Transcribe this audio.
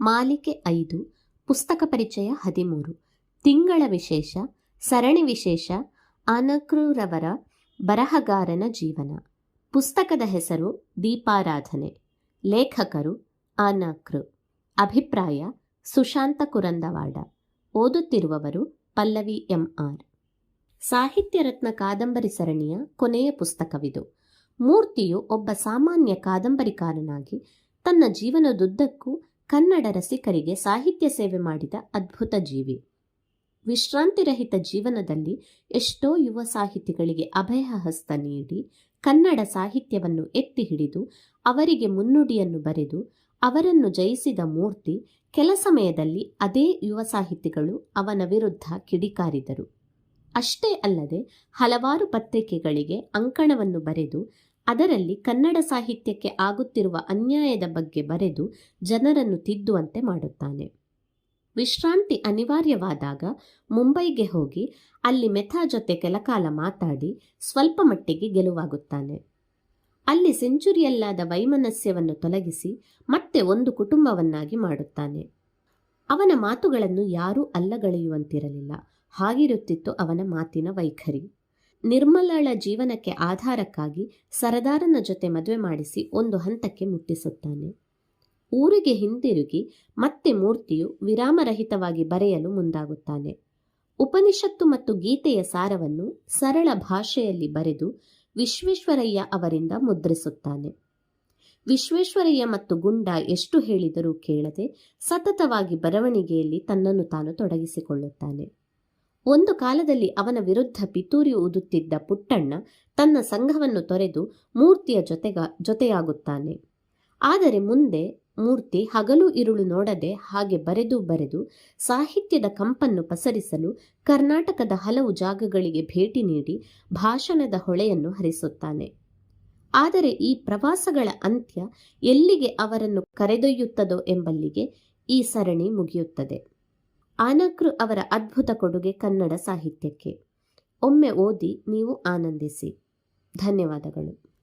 ಮಾಲಿಕೆ 5, ಪುಸ್ತಕ ಪರಿಚಯ 13, ತಿಂಗಳ ವಿಶೇಷ, ಸರಣಿ ವಿಶೇಷ, ಆನಕ್ರೂರವರ ಬರಹಗಾರನ ಜೀವನ. ಪುಸ್ತಕದ ಹೆಸರು ದೀಪಾರಾಧನೆ. ಲೇಖಕರು ಆನಕ್ರು. ಅಭಿಪ್ರಾಯ ಸುಶಾಂತ ಕುರಂದವಾಡ. ಓದುತ್ತಿರುವವರು ಪಲ್ಲವಿ ಎಂ.ಆರ್. ಸಾಹಿತ್ಯ ರತ್ನ ಕಾದಂಬರಿ ಸರಣಿಯ ಕೊನೆಯ ಪುಸ್ತಕವಿದು. ಮೂರ್ತಿಯು ಒಬ್ಬ ಸಾಮಾನ್ಯ ಕಾದಂಬರಿಕಾರನಾಗಿ ತನ್ನ ಜೀವನದುದ್ದಕ್ಕೂ ಕನ್ನಡ ರಸಿಕರಿಗೆ ಸಾಹಿತ್ಯ ಸೇವೆ ಮಾಡಿದ ಅದ್ಭುತ ಜೀವಿ. ವಿಶ್ರಾಂತಿರಹಿತ ಜೀವನದಲ್ಲಿ ಎಷ್ಟೋ ಯುವ ಸಾಹಿತಿಗಳಿಗೆ ಅಭಯ ಹಸ್ತ ನೀಡಿ ಕನ್ನಡ ಸಾಹಿತ್ಯವನ್ನು ಎತ್ತಿ ಹಿಡಿದು ಅವರಿಗೆ ಮುನ್ನುಡಿಯನ್ನು ಬರೆದು ಅವರನ್ನು ಜಯಿಸಿದ ಮೂರ್ತಿ ಕೆಲ ಸಮಯದಲ್ಲಿ ಅದೇ ಯುವ ಸಾಹಿತಿಗಳು ಅವನ ವಿರುದ್ಧ ಕಿಡಿಕಾರಿದರು. ಅಷ್ಟೇ ಅಲ್ಲದೆ ಹಲವಾರು ಪತ್ರಿಕೆಗಳಿಗೆ ಅಂಕಣವನ್ನು ಬರೆದು ಅದರಲ್ಲಿ ಕನ್ನಡ ಸಾಹಿತ್ಯಕ್ಕೆ ಆಗುತ್ತಿರುವ ಅನ್ಯಾಯದ ಬಗ್ಗೆ ಬರೆದು ಜನರನ್ನು ತಿದ್ದುವಂತೆ ಮಾಡುತ್ತಾನೆ. ವಿಶ್ರಾಂತಿ ಅನಿವಾರ್ಯವಾದಾಗ ಮುಂಬೈಗೆ ಹೋಗಿ ಅಲ್ಲಿ ಮೆಥಾ ಜೊತೆ ಕೆಲಕಾಲ ಮಾತಾಡಿ ಸ್ವಲ್ಪ ಮಟ್ಟಿಗೆ ಗೆಲುವಾಗುತ್ತಾನೆ. ಅಲ್ಲಿ ಸೆಂಚುರಿಯಲ್ಲಾದ ವೈಮನಸ್ಯವನ್ನು ತೊಲಗಿಸಿ ಮತ್ತೆ ಒಂದು ಕುಟುಂಬವನ್ನಾಗಿ ಮಾಡುತ್ತಾನೆ. ಅವನ ಮಾತುಗಳನ್ನು ಯಾರೂ ಅಲ್ಲಗಳೆಯುವಂತಿರಲಿಲ್ಲ. ಹಾಗಿರುತ್ತಿತ್ತು ಅವನ ಮಾತಿನ ವೈಖರಿ. ನಿರ್ಮಲಳ ಜೀವನಕ್ಕೆ ಆಧಾರಕ್ಕಾಗಿ ಸರದಾರನ ಜೊತೆ ಮದುವೆ ಮಾಡಿಸಿ ಒಂದು ಹಂತಕ್ಕೆ ಮುಟ್ಟಿಸುತ್ತಾನೆ. ಊರಿಗೆ ಹಿಂದಿರುಗಿ ಮತ್ತೆ ಮೂರ್ತಿಯು ವಿರಾಮರಹಿತವಾಗಿ ಬರೆಯಲು ಮುಂದಾಗುತ್ತಾನೆ. ಉಪನಿಷತ್ತು ಮತ್ತು ಗೀತೆಯ ಸಾರವನ್ನು ಸರಳ ಭಾಷೆಯಲ್ಲಿ ಬರೆದು ವಿಶ್ವೇಶ್ವರಯ್ಯ ಅವರಿಂದ ಮುದ್ರಿಸುತ್ತಾನೆ. ವಿಶ್ವೇಶ್ವರಯ್ಯ ಮತ್ತು ಗುಂಡ ಎಷ್ಟು ಹೇಳಿದರೂ ಕೇಳದೆ ಸತತವಾಗಿ ಬರವಣಿಗೆಯಲ್ಲಿ ತನ್ನನ್ನು ತಾನು ತೊಡಗಿಸಿಕೊಳ್ಳುತ್ತಾನೆ. ಒಂದು ಕಾಲದಲ್ಲಿ ಅವನ ವಿರುದ್ಧ ಪಿತೂರಿ ಊದುತ್ತಿದ್ದ ಪುಟ್ಟಣ್ಣ ತನ್ನ ಸಂಘವನ್ನು ತೊರೆದು ಮೂರ್ತಿಯ ಜೊತೆಯಾಗುತ್ತಾನೆ. ಆದರೆ ಮುಂದೆ ಮೂರ್ತಿ ಹಗಲು ಇರುಳು ನೋಡದೆ ಹಾಗೆ ಬರೆದು ಸಾಹಿತ್ಯದ ಕಂಪನ್ನು ಪಸರಿಸಲು ಕರ್ನಾಟಕದ ಹಲವು ಜಾಗಗಳಿಗೆ ಭೇಟಿ ನೀಡಿ ಭಾಷಣದ ಹೊಳೆಯನ್ನು ಹರಿಸುತ್ತಾನೆ. ಆದರೆ ಈ ಪ್ರವಾಸಗಳ ಅಂತ್ಯ ಎಲ್ಲಿಗೆ ಅವರನ್ನು ಕರೆದೊಯ್ಯುತ್ತದೋ ಎಂಬಲ್ಲಿಗೆ ಈ ಸರಣಿ ಮುಗಿಯುತ್ತದೆ. ಆನಕ್ರು ಅವರ ಅದ್ಭುತ ಕೊಡುಗೆ ಕನ್ನಡ ಸಾಹಿತ್ಯಕ್ಕೆ. ಒಮ್ಮೆ ಓದಿ ನೀವು ಆನಂದಿಸಿ. ಧನ್ಯವಾದಗಳು.